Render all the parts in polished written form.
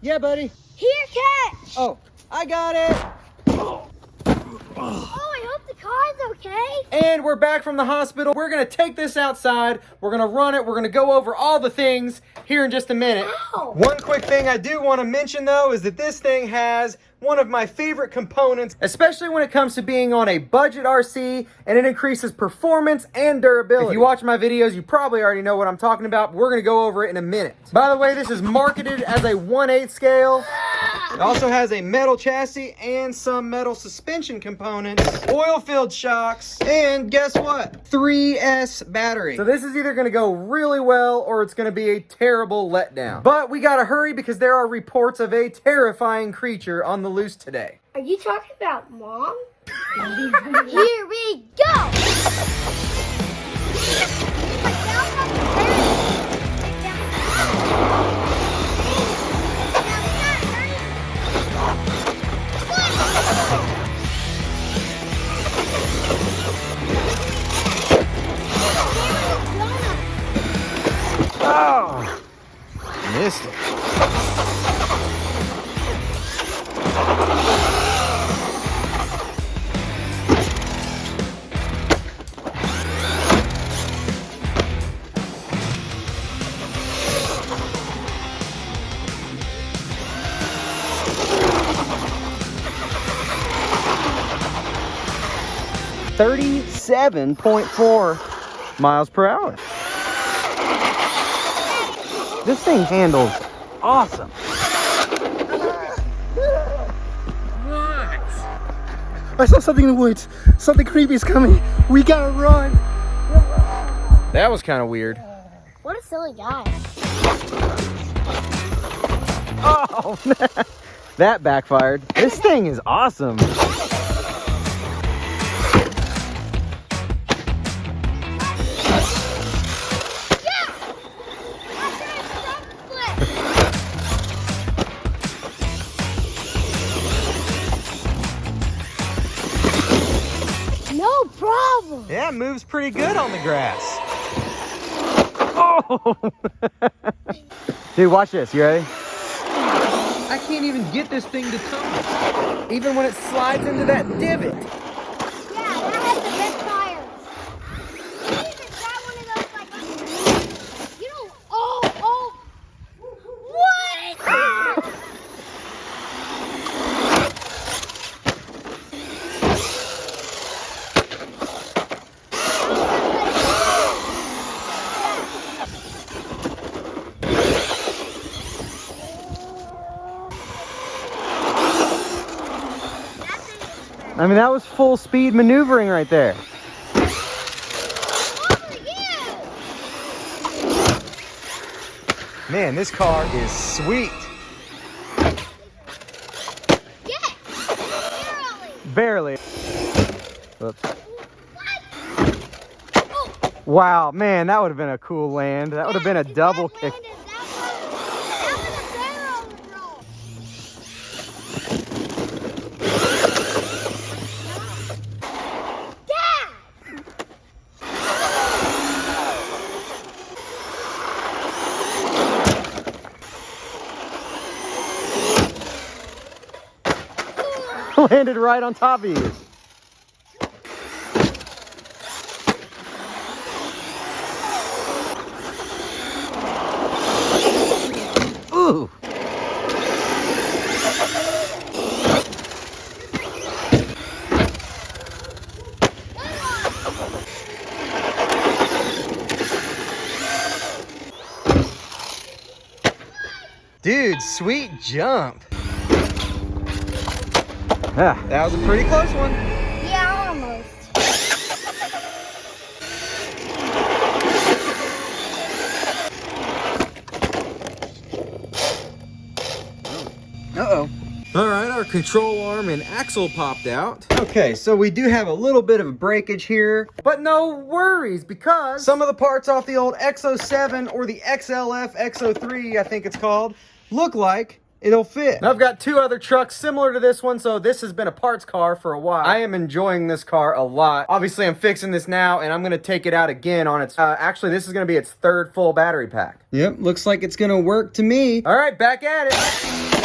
Yeah, buddy. Here, catch. Oh, I got it. Oh, I hope the car's okay. And we're back from the hospital. We're gonna take this outside. We're gonna run it. We're gonna go over all the things here in just a minute. Ow. One quick thing I do want to mention though is that this thing has one of my favorite components, especially when it comes to being on a budget RC, and it increases performance and durability. If you watch my videos, you probably already know what I'm talking about. We're gonna go over it in a minute. By the way, this is marketed as a 1/8 scale. It also has a metal chassis and some metal suspension components, oil-filled shocks, and guess what? 3S battery. So this is either gonna go really well or it's gonna be a terrible letdown. But we gotta hurry because there are reports of a terrifying creature on the loose today. Are you talking about Mom? Here we go. Oh, missed it. .4 miles per hour. This thing handles awesome. What? I saw something in the woods. Something creepy is coming. We gotta run. That was kind of weird. What a silly guy. Oh, man. That backfired. This thing is awesome. No problem. Yeah, it moves pretty good on the grass. Oh! Dude, watch this. You ready? I can't even get this thing to tumble. Even when it slides into that divot. Yeah, that has the best tires. You need to try one of those, like, you know, oh, what? I mean, that was full speed maneuvering right there. Man, this car is sweet. Barely. Whoops. Wow, man, that would have been a cool land. That would have been a double kick. Landed right on top of you. Ooh. Dude, sweet jump. Ah, that was a pretty close one. Yeah, almost. Uh-oh. All right, our control arm and axle popped out. Okay, so we do have a little bit of a breakage here, but no worries because some of the parts off the old X07 or the XLF X03, I think it's called, look like it'll fit. Now, I've got two other trucks similar to this one, so this has been a parts car for a while. I am enjoying this car a lot. Obviously, I'm fixing this now, and I'm gonna take it out again on its, actually, this is gonna be its third full battery pack. Yep, looks like it's gonna work to me. All right, back at it.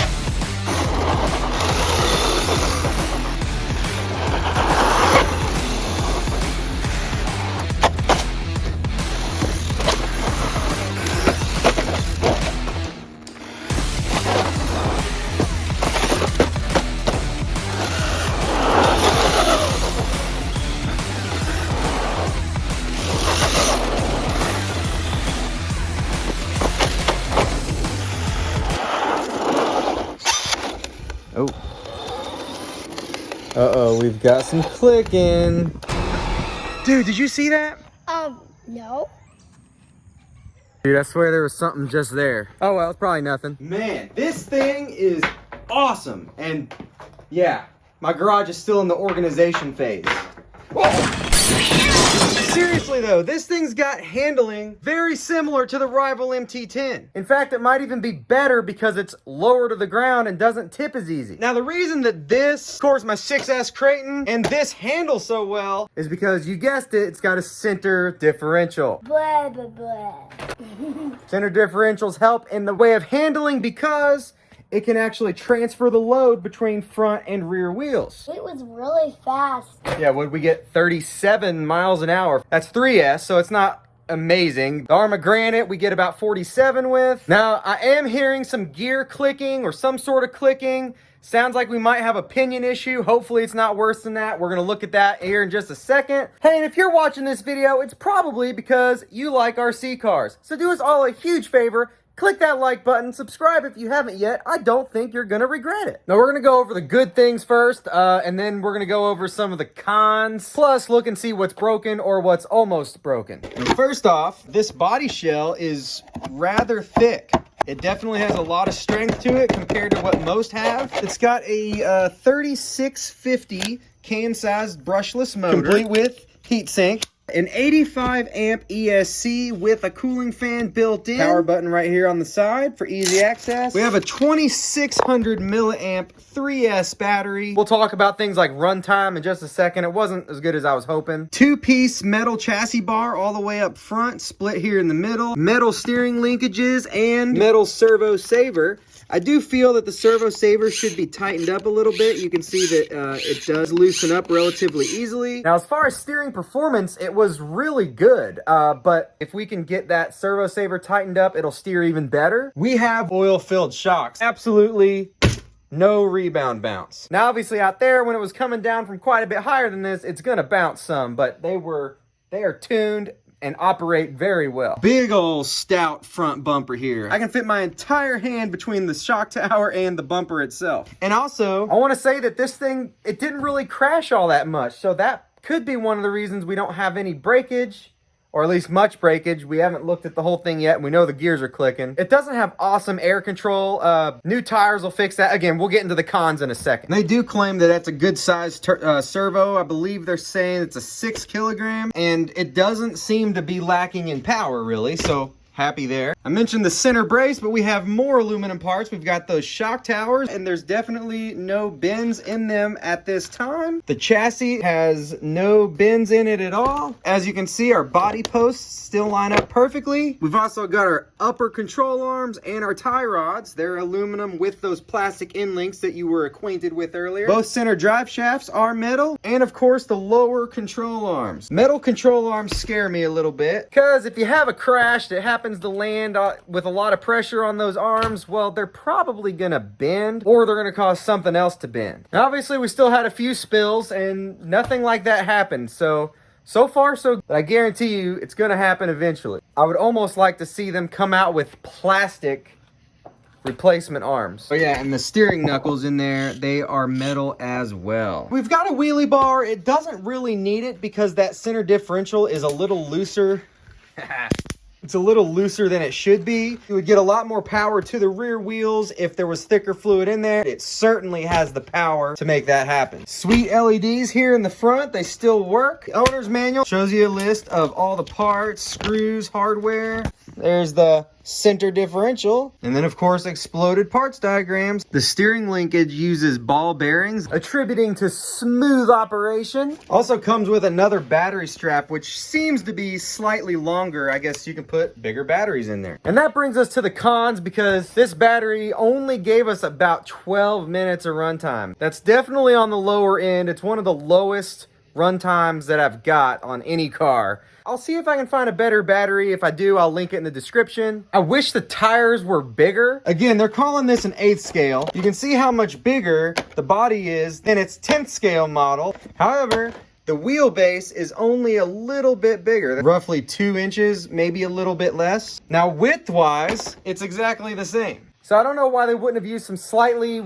Oh. Uh-oh, we've got some clicking. Dude, did you see that? No. Dude, I swear there was something just there. Oh, well, it's probably nothing. Man, this thing is awesome. And yeah, my garage is still in the organization phase. Whoa. Seriously though, this thing's got handling very similar to the rival MT10. In fact, it might even be better because it's lower to the ground and doesn't tip as easy. Now, the reason that this scores my 6S Creighton and this handles so well is because, you guessed it, it's got a center differential. Blah, blah, blah. Center differentials help in the way of handling because it can actually transfer the load between front and rear wheels. It was really fast. Yeah, would we get 37 miles an hour? That's 3S, so it's not amazing. The Arma Granite we get about 47 with. Now, I am hearing some gear clicking or some sort of clicking. Sounds like we might have a pinion issue. Hopefully it's not worse than that. We're gonna look at that here in just a second. Hey, and if you're watching this video, it's probably because you like RC cars. So do us all a huge favor. Click that like button, subscribe if you haven't yet. I don't think you're gonna regret it. Now we're gonna go over the good things first, and then we're gonna go over some of the cons, plus look and see what's broken or what's almost broken. Now, first off, this body shell is rather thick. It definitely has a lot of strength to it compared to what most have. It's got a 3650 can-sized brushless motor, complete with heatsink. An 85 amp ESC with a cooling fan built in. Power button right here on the side for easy access. We have a 2600 milliamp 3S battery. We'll talk about things like runtime in just a second. It wasn't as good as I was hoping. Two-piece metal chassis bar all the way up front, split here in the middle. Metal steering linkages and metal servo saver. I do feel that the servo saver should be tightened up a little bit. You can see that it does loosen up relatively easily. Now, as far as steering performance, it was really good. But if we can get that servo saver tightened up, it'll steer even better. We have oil-filled shocks. Absolutely no rebound bounce. Now, obviously out there, when it was coming down from quite a bit higher than this, it's gonna bounce some, but they are tuned and operate very well. Big old stout front bumper here. I can fit my entire hand between the shock tower and the bumper itself. And also, I want to say that this thing, it didn't really crash all that much. So that could be one of the reasons we don't have any breakage, or at least much breakage. We haven't looked at the whole thing yet, and we know the gears are clicking. It doesn't have awesome air control. New tires will fix that. Again, we'll get into the cons in a second. They do claim that that's a good size servo. I believe they're saying it's a 6 kilogram, and it doesn't seem to be lacking in power, really, so happy there. I mentioned the center brace, but we have more aluminum parts. We've got those shock towers, and there's definitely no bends in them at this time. The chassis has no bends in it at all. As you can see, our body posts still line up perfectly. We've also got our upper control arms and our tie rods. They're aluminum with those plastic end links that you were acquainted with earlier. Both center drive shafts are metal, and of course the lower control arms. Metal control arms scare me a little bit, because if you have a crash that happens to land with a lot of pressure on those arms, well, they're probably gonna bend, or they're gonna cause something else to bend. Now, obviously, we still had a few spills, and nothing like that happened, so far so good. But I guarantee you it's gonna happen eventually. I would almost like to see them come out with plastic replacement arms. Oh yeah, and the steering knuckles in there, they are metal as well. We've got a wheelie bar. It doesn't really need it because that center differential is a little looser. It's a little looser than it should be. You would get a lot more power to the rear wheels if there was thicker fluid in there. It certainly has the power to make that happen. Sweet LEDs here in the front, they still work. Owner's manual shows you a list of all the parts, screws, hardware. There's the center differential, and then of course exploded parts diagrams. The steering linkage uses ball bearings, attributing to smooth operation. Also comes with another battery strap, which seems to be slightly longer. I guess you can put bigger batteries in there. And that brings us to the cons, because this battery only gave us about 12 minutes of runtime. That's definitely on the lower end. It's one of the lowest run times that I've got on any car. I'll see if I can find a better battery. If I do, I'll link it in the description. I wish the tires were bigger. Again, they're calling this an 8th scale. You can see how much bigger the body is than its 10th scale model. However, the wheelbase is only a little bit bigger, roughly 2 inches, maybe a little bit less. Now, width-wise, it's exactly the same. So I don't know why they wouldn't have used some slightly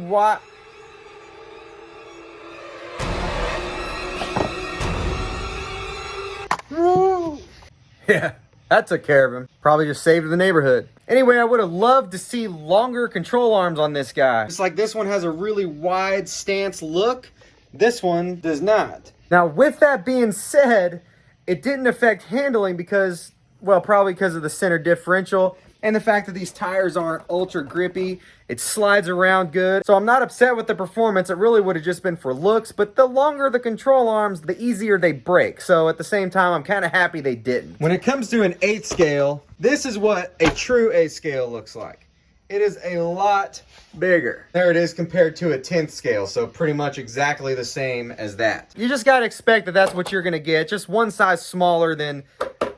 Yeah, that took care of him. Probably just saved the neighborhood. Anyway, I would have loved to see longer control arms on this guy. It's like this one has a really wide stance look. This one does not. Now, with that being said, it didn't affect handling because, well, probably because of the center differential and the fact that these tires aren't ultra grippy. It slides around good. So I'm not upset with the performance. It really would have just been for looks, but the longer the control arms, the easier they break. So at the same time, I'm kind of happy they didn't. When it comes to an 8th scale, this is what a true 8th scale looks like. It is a lot bigger. There it is compared to a 10th scale, so pretty much exactly the same as that. You just gotta expect that that's what you're gonna get, just one size smaller than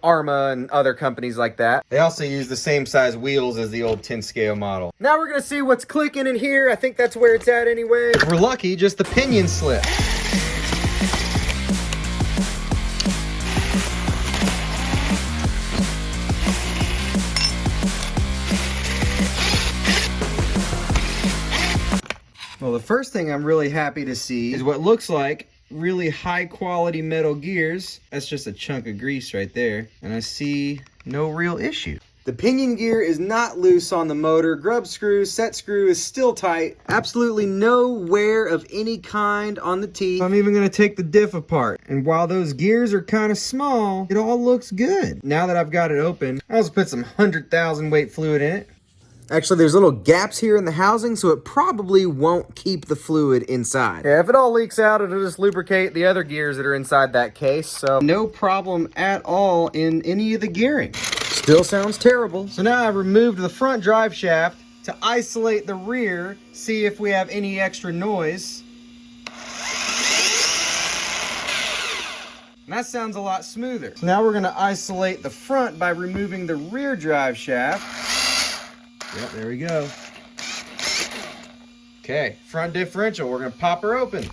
Arma and other companies like that. They also use the same size wheels as the old 10th scale model. Now we're gonna see what's clicking in here. I think that's where it's at anyway. If we're lucky, just the pinion slip. Well, the first thing I'm really happy to see is what looks like really high quality metal gears. That's just a chunk of grease right there. And I see no real issue. The pinion gear is not loose on the motor. Grub screw, set screw is still tight. Absolutely no wear of any kind on the teeth. I'm even gonna take the diff apart. And while those gears are kind of small, it all looks good. Now that I've got it open, I'll just put some 100,000 weight fluid in it. Actually, there's little gaps here in the housing, so it probably won't keep the fluid inside. Yeah, if it all leaks out, it'll just lubricate the other gears that are inside that case, so no problem at all in any of the gearing. Still sounds terrible. So now I've removed the front drive shaft to isolate the rear, see if we have any extra noise. And that sounds a lot smoother. So now we're gonna isolate the front by removing the rear drive shaft. Yep, there we go. Okay, front differential, we're gonna pop her open.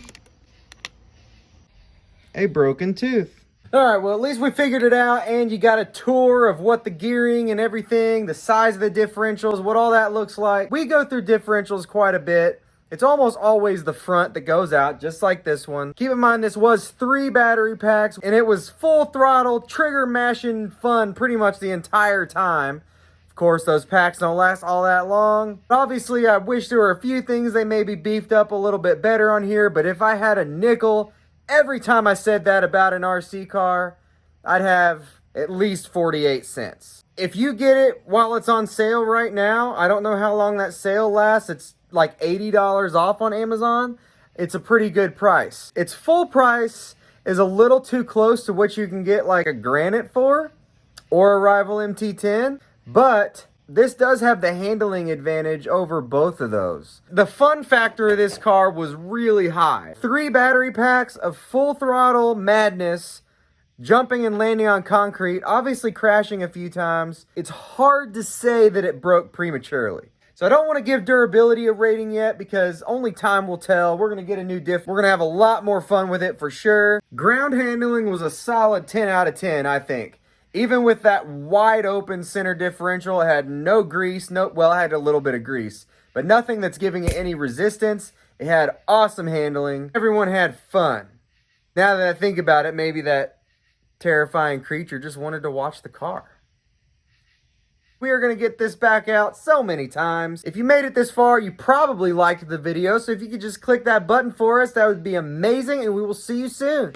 A broken tooth. All right, well, at least we figured it out, and you got a tour of what the gearing and everything, the size of the differentials, what all that looks like. We go through differentials quite a bit. It's almost always the front that goes out, just like this one. Keep in mind, this was 3 battery packs, and it was full throttle, trigger mashing fun pretty much the entire time. Of course, those packs don't last all that long. Obviously, I wish there were a few things they maybe beefed up a little bit better on here, but if I had a nickel every time I said that about an RC car, I'd have at least 48 cents. If you get it while it's on sale right now, I don't know how long that sale lasts. It's like $80 off on Amazon. It's a pretty good price. Its full price is a little too close to what you can get like a Granite for or a rival MT10. But this does have the handling advantage over both of those. The fun factor of this car was really high. 3 battery packs of full throttle madness, jumping and landing on concrete, obviously crashing a few times. It's hard to say that it broke prematurely. So I don't want to give durability a rating yet because only time will tell. We're going to get a new diff. We're going to have a lot more fun with it for sure. Ground handling was a solid 10 out of 10, I think. Even with that wide open center differential, it had no grease, it had a little bit of grease, but nothing that's giving it any resistance. It had awesome handling. Everyone had fun. Now that I think about it, maybe that terrifying creature just wanted to watch the car. We are going to get this back out so many times. If you made it this far, you probably liked the video, so if you could just click that button for us, that would be amazing, and we will see you soon.